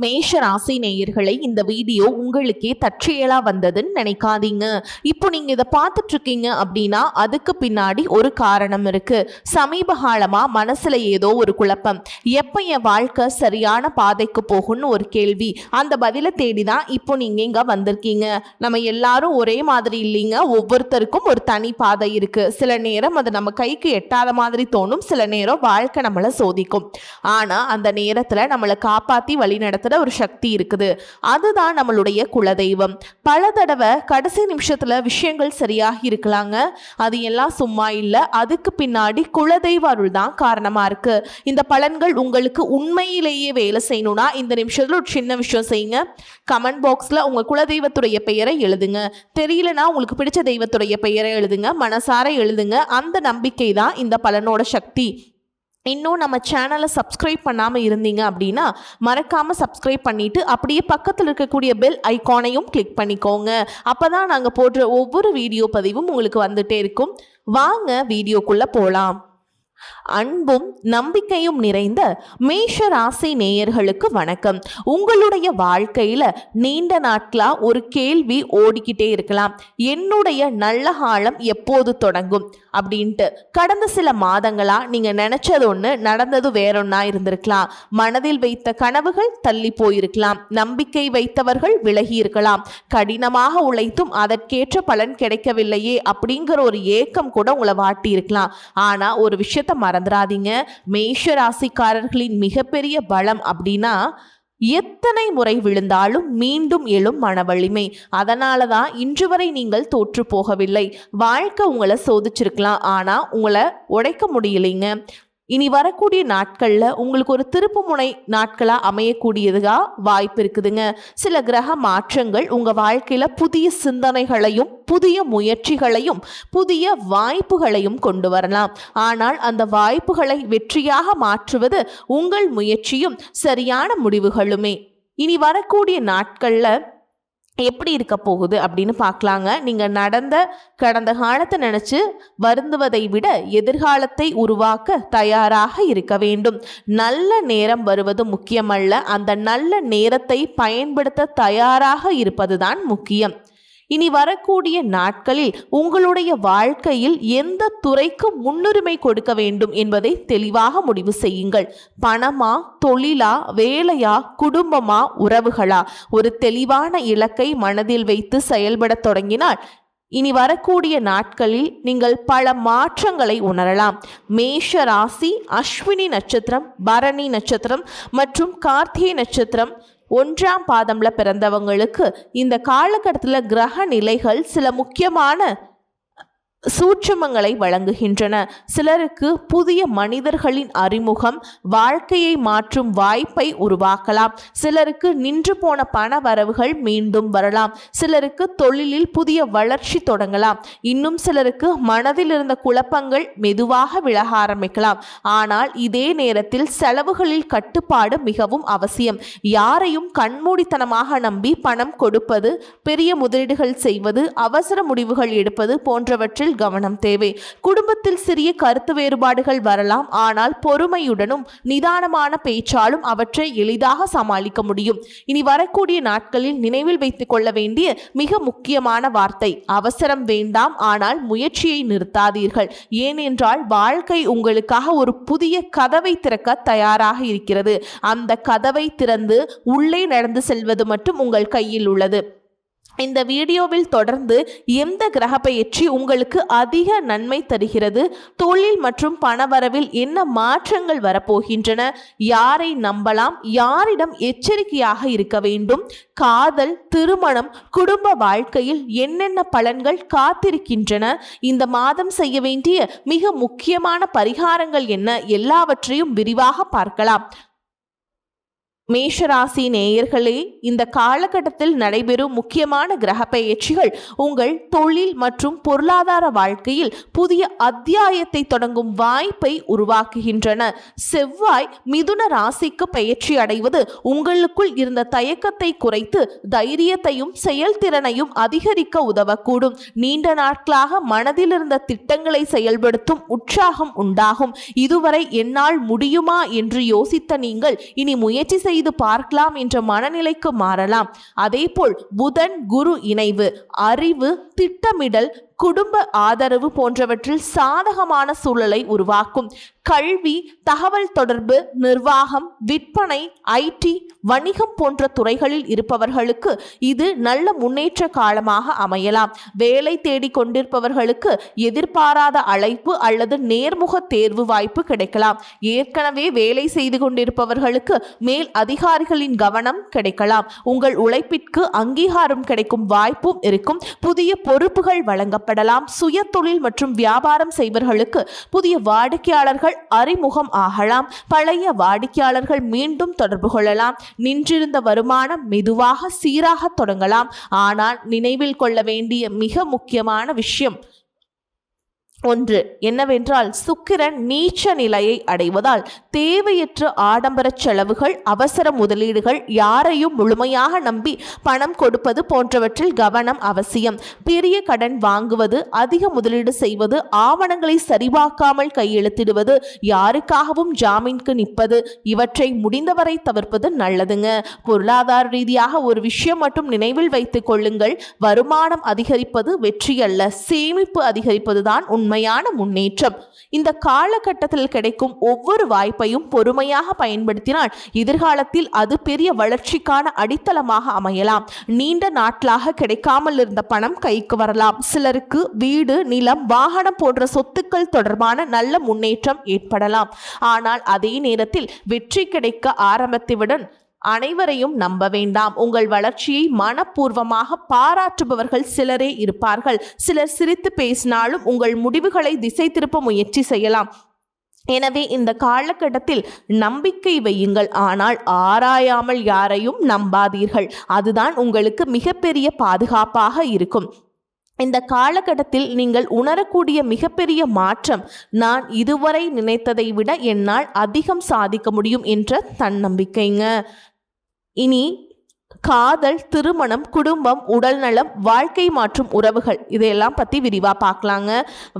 மேஷ ராசி நேயர்களை, இந்த வீடியோ உங்களுக்கே தற்செயலா வந்ததுன்னு நினைக்காதீங்க. இப்போ நீங்க இதை பார்த்துட்டு இருக்கீங்க அப்படின்னா அதுக்கு பின்னாடி ஒரு காரணம் இருக்கு. சமீப காலமா மனசுல ஏதோ ஒரு குழப்பம், எப்ப என் வாழ்க்கை சரியான பாதைக்கு போகும்னு ஒரு கேள்வி. அந்த பதிலை தேடிதான் இப்போ நீங்க இங்க வந்திருக்கீங்க. நம்ம எல்லாரும் ஒரே மாதிரி இல்லைங்க. ஒவ்வொருத்தருக்கும் ஒரு தனி பாதை இருக்கு. சில நேரம் அது நம்ம கைக்கு எட்டாத மாதிரி தோணும், சில நேரம் வாழ்க்கை நம்மளை சோதிக்கும். ஆனா அந்த நேரத்துல நம்மளை காப்பாத்தி வழி நடத்த ஒரு சக்தி இருக்குது. அதுதான் நம்மளுடைய குலதெய்வம். பல தடவை கடைசி நிமிஷத்துல விஷயங்கள் சரியாக இருக்கலாங்க. அது எல்லாம் சும்மா இல்ல, அதுக்கு பின்னாடி குலதெய்வ அருள் தான் காரணமா இருக்கு. இந்த பலன்கள் உங்களுக்கு உண்மையிலேயே வேலை செய்யணும்னா இந்த நிமிஷத்துல ஒரு சின்ன விஷயம் செய்யுங்க. கமெண்ட் பாக்ஸ்ல உங்க குலதெய்வத்துடைய பெயரை எழுதுங்க. தெரியலனா உங்களுக்கு பிடிச்ச தெய்வத்துடைய பெயரை எழுதுங்க, மனசார எழுதுங்க. அந்த நம்பிக்கை தான் இந்த பலனோட சக்தி. இன்னும் நம்ம சேனலை சப்ஸ்கிரைப் பண்ணாமல் இருந்தீங்க அப்படின்னா மறக்காமல் சப்ஸ்கிரைப் பண்ணிவிட்டு அப்படியே பக்கத்தில் இருக்கக்கூடிய பெல் ஐக்கானையும் கிளிக் பண்ணிக்கோங்க. அப்போ தான் நாங்கள் போடுற ஒவ்வொரு வீடியோ பதிவும் உங்களுக்கு வந்துட்டே இருக்கும். வாங்க வீடியோக்குள்ளே போகலாம். அன்பும் நம்பிக்கையும் நிறைந்த மேஷ ராசி நேயர்களுக்கு வணக்கம். உங்களுடைய வாழ்க்கையில நீண்ட நாட்களா ஒரு கேள்வி ஓடிக்கிட்டே இருக்கலாம், என்னுடைய நல்ல காலம் எப்போது தொடங்கும் அப்படின்ட்டு. கடந்த சில மாதங்களா நீங்க நினைச்சது ஒண்ணு, நடந்தது வேறொன்னா இருந்திருக்கலாம். மனதில் வைத்த கனவுகள் தள்ளி போயிருக்கலாம், நம்பிக்கை வைத்தவர்கள் விலகி இருக்கலாம், கடினமாக உழைத்தும் அதற்கேற்ற பலன் கிடைக்கவில்லையே அப்படிங்கிற ஒரு ஏக்கம் கூட உங்களை வாட்டி இருக்கலாம். ஆனா ஒரு விஷயத்த மறந்துடாதீங்க, மேஷ ராசிக்காரர்களின் மிகப்பெரிய பலம் அப்படின்னா எத்தனை முறை விழுந்தாலும் மீண்டும் எழும் மன வலிமை. அதனால தான் இன்று வரை நீங்கள் தோற்று போகவில்லை. வாழ்க்கை உங்களை சோதிச்சிருக்கலாம், ஆனா உங்களை உடைக்க முடியலைங்க. இனி வரக்கூடிய நாட்களில் உங்களுக்கு ஒரு திருப்பு முனை நாட்களாக அமையக்கூடியதுగా வாய்ப்பு இருக்குதுங்க. சில கிரக மாற்றங்கள் உங்கள் வாழ்க்கையில் புதிய சிந்தனைகளையும் புதிய முயற்சிகளையும் புதிய வாய்ப்புகளையும் கொண்டு வரலாம். ஆனால் அந்த வாய்ப்புகளை வெற்றியாக மாற்றுவது உங்கள் முயற்சியும் சரியான முடிவுகளுமே. இனி வரக்கூடிய நாட்களில் எப்படி இருக்க போகுது அப்படின்னு பார்க்கலாங்க. நீங்கள் கடந்த காலத்தை நினச்சி வருந்துவதை விட எதிர்காலத்தை உருவாக்க தயாராக இருக்க வேண்டும். நல்ல நேரம் வருவது முக்கியமல்ல, அந்த நல்ல நேரத்தை பயன்படுத்த தயாராக இருப்பதுதான் முக்கியம். இனி வரக்கூடிய நாட்களில் உங்களுடைய வாழ்க்கையில் எந்த துறைக்கு முன்னுரிமை கொடுக்க வேண்டும் என்பதை தெளிவாக முடிவு செய்யுங்கள். பணமா, தொழிலா, வேலையா, குடும்பமா, உறவுகளா? ஒரு தெளிவான இலக்கை மனதில் வைத்து செயல்பட தொடங்கினால் இனி வரக்கூடிய நாட்களில் நீங்கள் பல மாற்றங்களை உணரலாம். மேஷ ராசி அஸ்வினி நட்சத்திரம், பரணி நட்சத்திரம் மற்றும் கார்த்திகை நட்சத்திரம் 1ஆம் பாதம்ல பிறந்தவங்களுக்கு இந்த காலகட்டத்தில் கிரக நிலைகள் சில முக்கியமான சூட்சுமங்களை வழங்குகின்றன. சிலருக்கு புதிய மனிதர்களின் அறிமுகம் வாழ்க்கையை மாற்றும் வாய்ப்பை உருவாக்கலாம். சிலருக்கு நின்று போன பண வரவுகள் மீண்டும் வரலாம். சிலருக்கு தொழிலில் புதிய வளர்ச்சி தொடங்கலாம். இன்னும் சிலருக்கு மனதில் இருந்த குழப்பங்கள் மெதுவாக விலக ஆரம்பிக்கலாம். ஆனால் இதே நேரத்தில் செலவுகளில் கட்டுப்பாடு மிகவும் அவசியம். யாரையும் கண்மூடித்தனமாக நம்பி பணம் கொடுப்பது, பெரிய முதலீடுகள் செய்வது, அவசர முடிவுகள் எடுப்பது போன்றவற்றில் கவனம் தேவை. குடும்பத்தில் சிறிய கருத்து வேறுபாடுகள் வரலாம், ஆனால் பொறுமையுடனும் நிதானமான பேச்சாலும் அவற்றை எளிதாக சமாளிக்க முடியும். இனி வரக்கூடிய நாட்களில் நினைவில் வைத்துக் கொள்ள வேண்டிய மிக முக்கியமான வார்த்தை, அவசரம் வேண்டாம், ஆனால் முயற்சியை நிறுத்தாதீர்கள். ஏனென்றால் வாழ்க்கை உங்களுக்காக ஒரு புதிய கதவை திறக்க தயாராக இருக்கிறது. அந்த கதவை திறந்து உள்ளே நடந்து செல்வது மட்டும் உங்கள் கையில் உள்ளது. இந்த வீடியோவில் தொடர்ந்து எந்த கிரக பெயர்ச்சி உங்களுக்கு அதிக நன்மை தருகிறது, தொழில் மற்றும் பணவரவில் என்ன மாற்றங்கள் வரப்போகின்றன, யாரை நம்பலாம், யாரிடம் எச்சரிக்கையாக இருக்க வேண்டும், காதல், திருமணம், குடும்ப வாழ்க்கையில் என்னென்ன பலன்கள் காத்திருக்கின்றன, இந்த மாதம் செய்ய வேண்டிய மிக முக்கியமான பரிகாரங்கள் என்ன, எல்லாவற்றையும் விரிவாக பார்க்கலாம். மேஷராசி நேயர்களே, இந்த காலகட்டத்தில் நடைபெறும் முக்கியமான கிரக பெயர்ச்சிகள் உங்கள் தொழில் மற்றும் பொருளாதார வாழ்க்கையில் புதிய அத்தியாயத்தை தொடங்கும் வாய்ப்பை உருவாக்குகின்றன. செவ்வாய் மிதுன ராசிக்கு பெயர்ச்சி அடைவது உங்களுக்குள் இருந்த தயக்கத்தை குறைத்து தைரியத்தையும் செயல்திறனையும் அதிகரிக்க உதவக்கூடும். நீண்ட நாட்களாக மனதில் இருந்த திட்டங்களை செயல்படுத்தும் உற்சாகம் உண்டாகும். இதுவரை என்னால் முடியுமா என்று யோசித்த நீங்கள் இனி முயற்சி செய்ய செய்து பார்க்கலாம் என்ற மனநிலைக்கு மாறலாம். அதேபோல் புதன் குரு இணைவு அறிவு, திட்டமிடல், குடும்ப ஆதரவு போன்றவற்றில் சாதகமான சூழலை உருவாக்கும். கல்வி, தகவல் தொடர்பு, நிர்வாகம், விற்பனை, ஐடி, வணிகம் போன்ற துறைகளில் இருப்பவர்களுக்கு இது நல்ல முன்னேற்ற காலமாக அமையலாம். வேலை தேடி கொண்டிருப்பவர்களுக்கு எதிர்பாராத அழைப்பு அல்லது நேர்முக தேர்வு வாய்ப்பு கிடைக்கலாம். ஏற்கனவே வேலை செய்து கொண்டிருப்பவர்களுக்கு மேல் அதிகாரிகளின் கவனம் கிடைக்கலாம். உங்கள் உழைப்பிற்கு அங்கீகாரம் கிடைக்கும் வாய்ப்பும் இருக்கும். புதிய பொறுப்புகள் வழங்கப்படலாம். சுய தொழில் மற்றும் வியாபாரம் செய்பவர்களுக்கு புதிய வாடிக்கையாளர்கள் அறிமுகம் ஆகலாம். பழைய வாடிக்கையாளர்கள் மீண்டும் தொடர்பு கொள்ளலாம். நின்றிருந்த வருமானம் மெதுவாக சீராக தொடங்கலாம். ஆனால் நினைவில் கொள்ள வேண்டிய மிக முக்கியமான விஷயம் ஒன்று என்னவென்றால், சுக்கிரன் நீச்ச நிலையை அடைவதால் தேவையற்ற ஆடம்பர செலவுகள், அவசர முதலீடுகள், யாரையும் முழுமையாக நம்பி பணம் கொடுப்பது போன்றவற்றில் கவனம் அவசியம். பெரிய கடன் வாங்குவது, அதிக முதலீடு செய்வது, ஆவணங்களை சரிபார்க்காமல் கையெழுத்திடுவது, யாருக்காகவும் ஜாமீனுக்கு நிற்பது, இவற்றை முடிந்தவரை தவிர்ப்பது நல்லதுங்க. பொருளாதார ரீதியாக ஒரு விஷயம் மட்டும் நினைவில் வைத்துக் கொள்ளுங்கள். வருமானம் அதிகரிப்பது வெற்றி அல்ல, சேமிப்பு அதிகரிப்பதுதான் உண்மையான முன்னேற்றம். இந்த காலகட்டத்தில் கிடைக்கும் ஒவ்வொரு வாய்ப்பையும் பொறுமையாக பயன்படுத்தினால் எதிர்காலத்தில் அது பெரிய வளர்ச்சிக்கான அடித்தளமாக அமையலாம். நீண்ட நாட்களாக கிடைக்காமல் இருந்த பணம் கைக்கு வரலாம். சிலருக்கு வீடு, நிலம், வாகனம் போன்ற சொத்துக்கள் தொடர்பான நல்ல முன்னேற்றம் ஏற்படலாம். ஆனால் அதே நேரத்தில் வெற்றி கிடைக்க ஆரம்பித்தவுடன் அனைவரையும் நம்ப வேண்டாம். உங்கள் வளர்ச்சியை மனப்பூர்வமாக பாராட்டுபவர்கள் சிலரே இருப்பார்கள். சிலர் சிரித்து பேசினாலும் உங்கள் முடிவுகளை திசை திருப்ப முயற்சி செய்யலாம். எனவே இந்த காலகட்டத்தில் நம்பிக்கை வையுங்கள், ஆனால் ஆராயாமல் யாரையும் நம்பாதீர்கள். அதுதான் உங்களுக்கு மிகப்பெரிய பாதுகாப்பாக இருக்கும். இந்த காலகட்டத்தில் நீங்கள் உணரக்கூடிய மிகப்பெரிய மாற்றம், நான் இதுவரை நினைத்ததை விட என்னால் அதிகம் சாதிக்க முடியும் என்ற தன்னம்பிக்கைங்க. இனி காதல், திருமணம், குடும்பம், உடல்நலம், வாழ்க்கை மாற்றும் உறவுகள் இதையெல்லாம் பற்றி விரிவாக பார்க்கலாங்க.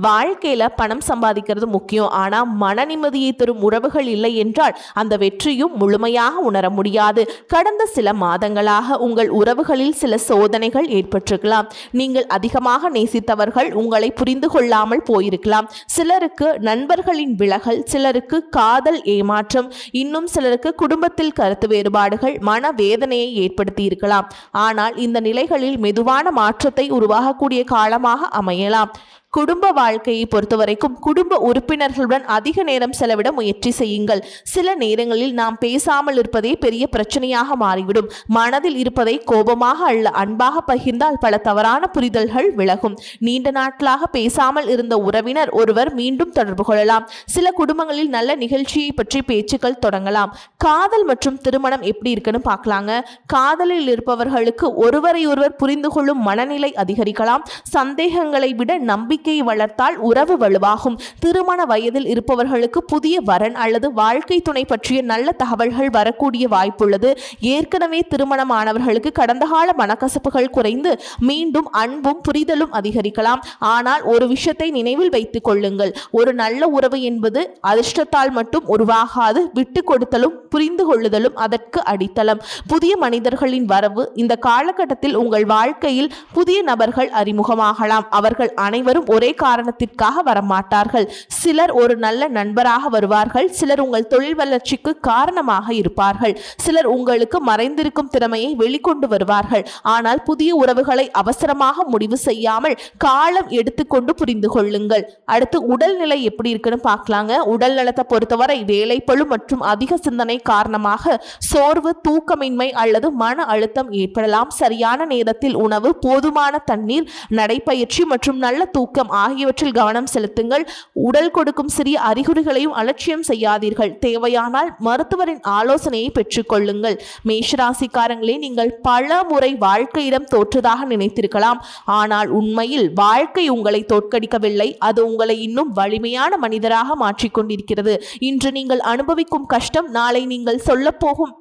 வாழ்க்கையில் பணம் சம்பாதிக்கிறது முக்கியம். ஆனால் மன நிம்மதியை தரும் உறவுகள் இல்லை என்றால் அந்த வெற்றியும் முழுமையாக உணர முடியாது. கடந்த சில மாதங்களாக உங்கள் உறவுகளில் சில சோதனைகள் ஏற்பட்டிருக்கலாம். நீங்கள் அதிகமாக நேசித்தவர்கள் உங்களை புரிந்து கொள்ளாமல் போயிருக்கலாம். சிலருக்கு நண்பர்களின் விலகல், சிலருக்கு காதல் ஏமாற்றம், இன்னும் சிலருக்கு குடும்பத்தில் கருத்து வேறுபாடுகள் மனவேதனையை ஏற்படுத்தி இருக்கலாம். ஆனால் இந்த நிலைகளில் மெதுவான மாற்றத்தை உருவாகக்கூடிய காலமாக அமையலாம். குடும்ப வாழ்க்கையை பொறுத்தவரைக்கும் குடும்ப உறுப்பினர்களுடன் அதிக நேரம் செலவிட முயற்சி செய்யுங்கள். சில நேரங்களில் நாம் பேசாமல் இருப்பதே பெரிய பிரச்சனையாக மாறிவிடும். மனதில் இருப்பதை கோபமாக அல்ல அன்பாக பகிர்ந்தால் பல தவறான புரிதல்கள் விலகும். நீண்ட நாட்களாக பேசாமல் இருந்த உறவினர் ஒருவர் மீண்டும் தொடர்பு கொள்ளலாம். சில குடும்பங்களில் நல்ல நிகழ்ச்சியை பற்றி பேச்சுக்கள் தொடங்கலாம். காதல் மற்றும் திருமணம் எப்படி இருக்குன்னு பார்க்கலாங்க. காதலில் இருப்பவர்களுக்கு ஒருவரை ஒருவர் புரிந்து கொள்ளும் மனநிலை அதிகரிக்கலாம். சந்தேகங்களை விட நம்பிக்கையை வளர்த்தால் உறவு வலுவாகும். திருமண வயதில் இருப்பவர்களுக்கு புதிய வரன் அல்லது வாழ்க்கை துணை பற்றிய நல்ல தகவல்கள் வரக்கூடிய வாய்ப்புள்ளது. ஏற்கனவே திருமணமானவர்களுக்கு கடந்த கால மனக்கசப்புகள் குறைந்து மீண்டும் அன்பும் புரிதலும் அதிகரிக்கலாம். ஆனால் ஒரு விஷயத்தை நினைவில் வைத்துக் கொள்ளுங்கள், ஒரு நல்ல உறவு என்பது அதிர்ஷ்டத்தால் மட்டும் உருவாகாது. விட்டு கொடுத்தலும் புரிந்து கொள்ளுதலும் அதற்கு அடித்தளம். புதிய மனிதர்களின் வரவு இந்த காலகட்டத்தில் உங்கள் வாழ்க்கையில் புதிய நபர்கள் அறிமுகமாகலாம். அவர்கள் அனைவரும் ஒரே காரணத்திற்காக வரமாட்டார்கள். சிலர் ஒரு நல்ல நண்பராக வருவார்கள். சிலர் உங்கள் தொழில் வளர்ச்சிக்கு காரணமாக இருப்பார்கள். சிலர் உங்களுக்கு மறைந்திருக்கும் திறமையை வெளிக்கொண்டு வருவார்கள். ஆனால் புதிய உறவுகளை அவசரமாக முடிவு செய்யாமல் காலம் எடுத்துக்கொண்டு புரிந்து கொள்ளுங்கள். அடுத்து உடல்நிலை எப்படி இருக்குன்னு பார்க்கலாங்க. உடல் நலத்தை பொறுத்தவரை வேலைப்பளு மற்றும் அதிக சிந்தனை காரணமாக சோர்வு, தூக்கமின்மை அல்லது மன அழுத்தம் ஏற்படலாம். சரியான நேரத்தில் உணவு, போதுமான தண்ணீர், நடைப்பயிற்சி மற்றும் நல்ல தூக்கம் ஆகியவற்றில் கவனம் செலுத்துங்கள். உடல் கொடுக்கும் சிறிய அறிகுறிகளையும் அலட்சியம் செய்யாதீர்கள். தேவையானால் மருத்துவரின் ஆலோசனையை பெற்றுக் கொள்ளுங்கள். மேஷராசிக்காரங்களே, நீங்கள் பல முறை வாழ்க்கையிடம் தோற்றதாக நினைத்திருக்கலாம். ஆனால் உண்மையில் வாழ்க்கை உங்களை தோற்கடிக்கவில்லை. அது உங்களை இன்னும் வலிமையான மனிதராக மாற்றிக்கொண்டிருக்கிறது. இன்று நீங்கள் அனுபவிக்கும் கஷ்டம் நாளை நீங்கள் சொல்லப்போகும்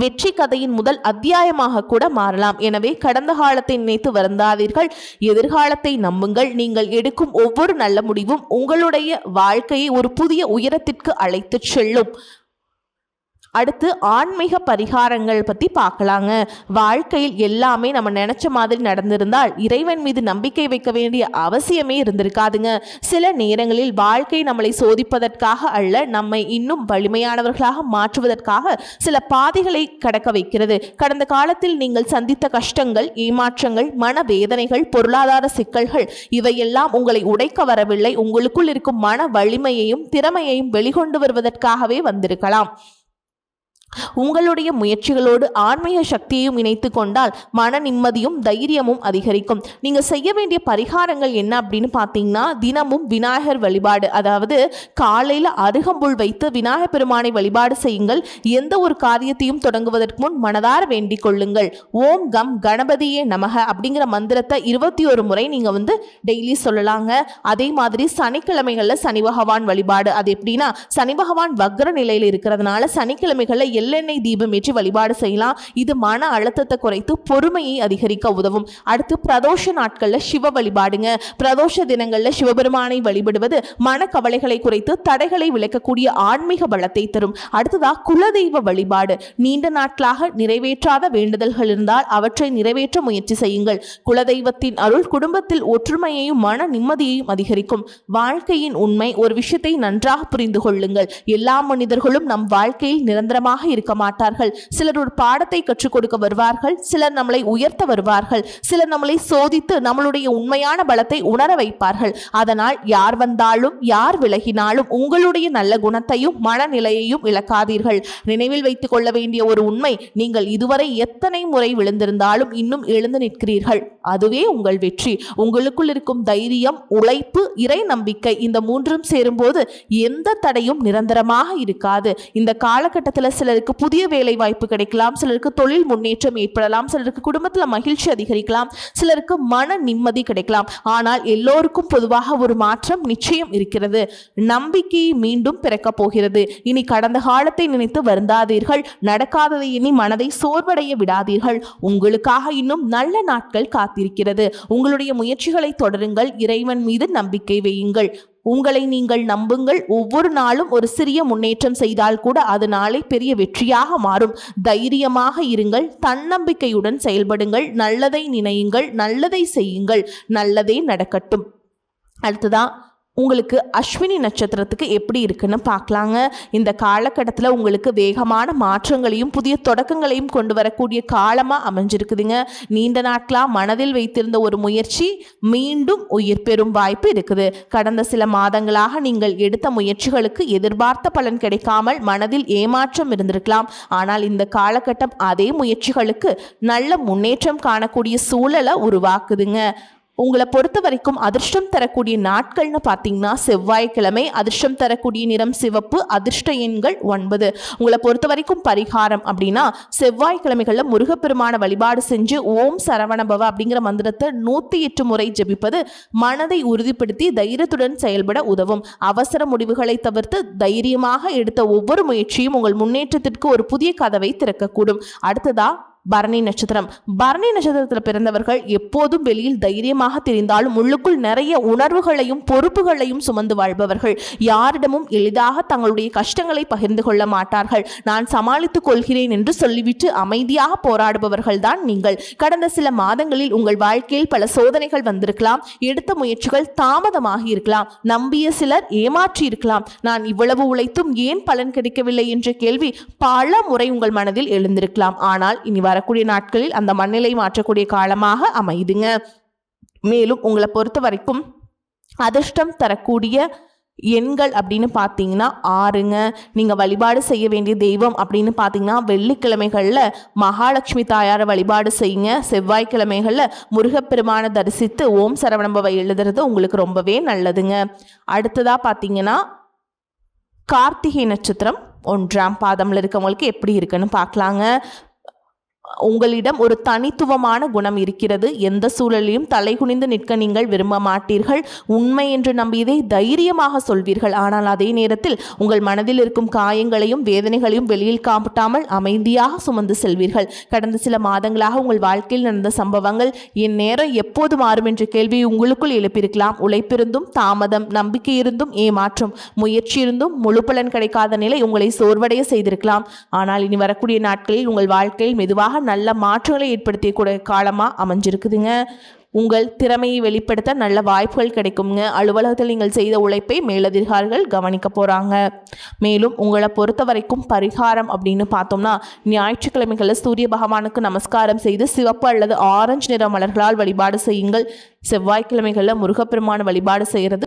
வெற்றி கதையின் முதல் அத்தியாயமாக கூட மாறலாம். எனவே கடந்த காலத்தை நினைத்து வருந்தாதீர்கள், எதிர்காலத்தை நம்புங்கள். நீங்கள் எடுக்கும் ஒவ்வொரு நல்ல முடிவும் உங்களுடைய வாழ்க்கையை ஒரு புதிய உயரத்திற்கு அழைத்து செல்லும். அடுத்து ஆன்மீக பரிகாரங்கள் பற்றி பார்க்கலாங்க. வாழ்க்கையில் எல்லாமே நம்ம நினச்ச மாதிரி நடந்திருந்தால் இறைவன் மீது நம்பிக்கை வைக்க வேண்டிய அவசியமே இருந்திருக்காதுங்க. சில நேரங்களில் வாழ்க்கை நம்மளை சோதிப்பதற்காக அல்ல, நம்மை இன்னும் வலிமையானவர்களாக மாற்றுவதற்காக சில பாதைகளை கடக்க வைக்கிறது. கடந்த காலத்தில் நீங்கள் சந்தித்த கஷ்டங்கள், ஏமாற்றங்கள், மனவேதனைகள், பொருளாதார சிக்கல்கள் இவையெல்லாம் உங்களை உடைக்க வரவில்லை, உங்களுக்குள் இருக்கும் மன வலிமையையும் திறமையையும் வெளிக்கொண்டு வருவதற்காகவே வந்திருக்கலாம். உங்களுடைய முயற்சிகளோடு ஆன்மீக சக்தியையும் இணைத்து கொண்டால் மன நிம்மதியும் தைரியமும் அதிகரிக்கும். நீங்கள் செய்ய வேண்டிய பரிகாரங்கள் என்ன அப்படின்னு பார்த்தீங்கன்னா, தினமும் விநாயகர் வழிபாடு, அதாவது காலையில் அருகம்புல் வைத்து விநாயகர் பெருமானை வழிபாடு செய்யுங்கள். எந்த ஒரு காரியத்தையும் தொடங்குவதற்கு முன் மனதார வேண்டிக் கொள்ளுங்கள். ஓம் கம் கணபதியே நமக அப்படிங்கிற மந்திரத்தை 21 முறை நீங்கள் டெய்லி சொல்லலாங்க. அதே மாதிரி சனிக்கிழமைகளில் சனி பகவான் வழிபாடு, அது எப்படின்னா சனி பகவான் வக்ர நிலையில் இருக்கிறதுனால சனிக்கிழமைகளில் எள்ளெண்ணெய் தீபம் ஏற்றி வழிபாடு செய்யலாம். இது மன அழுத்தத்தை குறைத்து பொறுமையை அதிகரிக்க உதவும். அடுத்து பிரதோஷ நாட்களில் சிவ வழிபாடுங்க. பிரதோஷ தினங்களில் சிவபெருமானை வழிபடுவது மனக்கவலைகளை குறைத்து தடைகளை விளக்கக்கூடிய ஆன்மீக பலத்தை தரும். அடுத்ததா குலதெய்வ வழிபாடு. நீண்ட நாட்களாக நிறைவேற்றாத வேண்டுதல்கள் இருந்தால் அவற்றை நிறைவேற்ற முயற்சி செய்யுங்கள். குலதெய்வத்தின் அருள் குடும்பத்தில் ஒற்றுமையையும் மன நிம்மதியையும் அதிகரிக்கும். வாழ்க்கையின் உண்மை, ஒரு விஷயத்தை நன்றாக புரிந்து கொள்ளுங்கள். எல்லா மனிதர்களும் நம் வாழ்க்கையில் நிரந்தரமாக இருக்க மாட்டார்கள். சிலர் ஒரு பாடத்தை கற்றுக் கொடுக்க வருவார்கள், சிலர் நம்மளை உயர்த்த வருவார்கள், சிலர் நம்மளை சோதித்து நம்மளுடைய உண்மையான பலத்தை உணர வைப்பார்கள். அதனால் யார் வந்தாலும் யார் விலகினாலும் உங்களுடைய நல்ல குணத்தையும் மனநிலையையும் இழக்காதீர்கள். நினைவில் வைத்துக் கொள்ள வேண்டிய ஒரு உண்மை, நீங்கள் இதுவரை எத்தனை முறை விழுந்திருந்தாலும் இன்னும் எழுந்து நிற்கிறீர்கள், அதுவே உங்கள் வெற்றி. உங்களுக்குள் இருக்கும் தைரியம், உழைப்பு, இறை நம்பிக்கை, இந்த மூன்றும் சேரும்போது எந்த தடையும் நிரந்தரமாக இருக்காது. இந்த காலகட்டத்தில் சிலருக்கு புதிய வேலை வாய்ப்பு கிடைக்கலாம், சிலருக்கு தொழில் முன்னேற்றம் ஏற்படலாம், சிலருக்கு குடும்பத்தில் மகிழ்ச்சி அதிகரிக்கலாம், சிலருக்கு மன நிம்மதி கிடைக்கலாம். ஆனால் எல்லோருக்கும் பொதுவாக ஒரு மாற்றம் நிச்சயம் இருக்கிறது. நம்பிக்கை மீண்டும் பிறக்கப் போகிறது. இனி கடந்த காலத்தை நினைத்து வருந்தாதீர்கள். நடக்காததை எண்ணி மனதை சோர்வடைய விடாதீர்கள். உங்களுக்காக இன்னும் நல்ல நாட்கள் காத்திருக்கிறது. உங்களுடைய முயற்சிகளை தொடருங்கள். இறைவன் மீது நம்பிக்கை வையுங்கள். உங்களை நீங்கள் நம்புங்கள். ஒவ்வொரு நாளும் ஒரு சிறிய முன்னேற்றம் செய்தால் கூட அது நாளை பெரிய வெற்றியாக மாறும். தைரியமாக இருங்கள். தன்னம்பிக்கையுடன் செயல்படுங்கள். நல்லதை நினையுங்கள், நல்லதை செய்யுங்கள், நல்லதே நடக்கட்டும். அடுத்ததான் உங்களுக்கு அஸ்வினி நட்சத்திரத்துக்கு எப்படி இருக்குன்னு பார்க்கலாங்க. இந்த காலகட்டத்தில் உங்களுக்கு வேகமான மாற்றங்களையும் புதிய தொடக்கங்களையும் கொண்டு வரக்கூடிய காலமாக அமைஞ்சிருக்குதுங்க. நீண்ட நாட்களாக மனதில் வைத்திருந்த ஒரு முயற்சி மீண்டும் உயிர் பெறும் வாய்ப்பு இருக்குது. கடந்த சில மாதங்களாக நீங்கள் எடுத்த முயற்சிகளுக்கு எதிர்பார்த்த பலன் கிடைக்காமல் மனதில் ஏமாற்றம் இருந்திருக்கலாம். ஆனால் இந்த காலகட்டம் அதே முயற்சிகளுக்கு நல்ல முன்னேற்றம் காணக்கூடிய சூழலை உருவாக்குதுங்க. உங்களை பொறுத்த வரைக்கும் அதிர்ஷ்டம் தரக்கூடிய நாட்கள்னு பார்த்தீங்கன்னா செவ்வாய்க்கிழமை. அதிர்ஷ்டம் தரக்கூடிய நிறம் சிவப்பு. அதிர்ஷ்ட எண்கள் 9. உங்களை பொறுத்த வரைக்கும் பரிகாரம் அப்படின்னா செவ்வாய்க்கிழமைகளில் முருகப்பெருமான வழிபாடு செஞ்சு ஓம் சரவணபவ அப்படிங்கிற மந்திரத்தை 108 முறை ஜபிப்பது மனதை உறுதிப்படுத்தி தைரியத்துடன் செயல்பட உதவும். அவசர முடிவுகளை தவிர்த்து தைரியமாக எடுத்த ஒவ்வொரு முயற்சியும் உங்கள் முன்னேற்றத்திற்கு ஒரு புதிய கதவை திறக்கக்கூடும். அடுத்ததா பரணி நட்சத்திரம். பரணி நட்சத்திரத்தில் பிறந்தவர்கள் எப்போதும் வெளியில் தைரியமாக தெரிந்தாலும் உள்ளுக்குள் நிறைய உணர்வுகளையும் பொறுப்புகளையும் சுமந்து வாழ்பவர்கள். யாரிடமும் எளிதாக தங்களுடைய கஷ்டங்களை பகிர்ந்து கொள்ள மாட்டார்கள். நான் சமாளித்துக் கொள்கிறேன் என்று சொல்லிவிட்டு அமைதியாக போராடுபவர்கள் தான் நீங்கள். கடந்த சில மாதங்களில் உங்கள் வாழ்க்கையில் பல சோதனைகள் வந்திருக்கலாம். எடுத்த முயற்சிகள் தாமதமாகி இருக்கலாம். நம்பிய சிலர் ஏமாற்றி இருக்கலாம். நான் இவ்வளவு உழைத்தும் ஏன் பலன் கிடைக்கவில்லை என்ற கேள்வி பல முறை உங்கள் மனதில் எழுந்திருக்கலாம். ஆனால் இனி வரக்கூடிய நாட்களில் அந்த மனநிலை மாற்றக்கூடிய காலமாக அமைதுங்க. மேலும் உங்களை பொறுத்த வரைக்கும் அதிர்ஷ்டம் தரக்கூடிய எண்கள் அப்படின்னு பார்த்தீங்கன்னா 6ங்க. நீங்கள் வழிபாடு செய்ய வேண்டிய தெய்வம் அப்படின்னு பார்த்தீங்கன்னா வெள்ளிக்கிழமைகளில் மகாலட்சுமி தாயாரை வழிபாடு செய்யுங்க. செவ்வாய்க்கிழமைகளில் முருகப்பெருமானை தரிசித்து ஓம் சரவணபவ எழுதுறது உங்களுக்கு ரொம்பவே நல்லதுங்க. அடுத்ததாக பார்த்தீங்கன்னா கார்த்திகை நட்சத்திரம் 1ஆம் பாதம்ல இருக்கவங்களுக்கு எப்படி இருக்குன்னு பார்க்கலாங்க. உங்களிடம் ஒரு தனித்துவமான குணம் இருக்கிறது. எந்த சூழலையும் தலைகுனிந்து நிற்க நீங்கள் விரும்ப மாட்டீர்கள். உண்மை என்று நம்பியதை தைரியமாக சொல்வீர்கள். ஆனால் அதே நேரத்தில் உங்கள் மனதில் இருக்கும் காயங்களையும் வேதனைகளையும் வெளியில் காட்டாமல் அமைதியாக சுமந்து செல்வீர்கள். கடந்த சில மாதங்களாக உங்கள் வாழ்க்கையில் நடந்த சம்பவங்கள் என் நேரம் எப்போது மாறும் என்ற கேள்வியை உங்களுக்குள் எழுப்பியிருக்கலாம். உழைப்பிருந்தும் தாமதம், நம்பிக்கை இருந்தும் ஏமாற்றம், முயற்சி இருந்தும் முழு பலன் கிடைக்காத நிலை உங்களை சோர்வடைய செய்திருக்கலாம். ஆனால் இனி வரக்கூடிய நாட்களில் உங்கள் வாழ்க்கையில் மெதுவாக நல்ல மாற்றங்களை ஏற்படுத்திய காலமாக அமைஞ்சிருக்குதுங்க. உங்கள் திறமையை வெளிப்படுத்த நல்ல வாய்ப்புகள் கிடைக்குங்க. அலுவலகத்தில் நீங்கள் செய்த உழைப்பை மேலதிகாரிகள் கவனிக்க போகிறாங்க. மேலும் உங்களை பொறுத்த வரைக்கும் பரிகாரம் அப்படின்னு பார்த்தோம்னா, ஞாயிற்றுக்கிழமைகளில் சூரிய பகவானுக்கு நமஸ்காரம் செய்து சிவப்பு அல்லது ஆரஞ்சு நிற மலர்களால் வழிபாடு செய்யுங்கள். செவ்வாய்க்கிழமைகளில் முருகப்பெருமான வழிபாடு செய்கிறது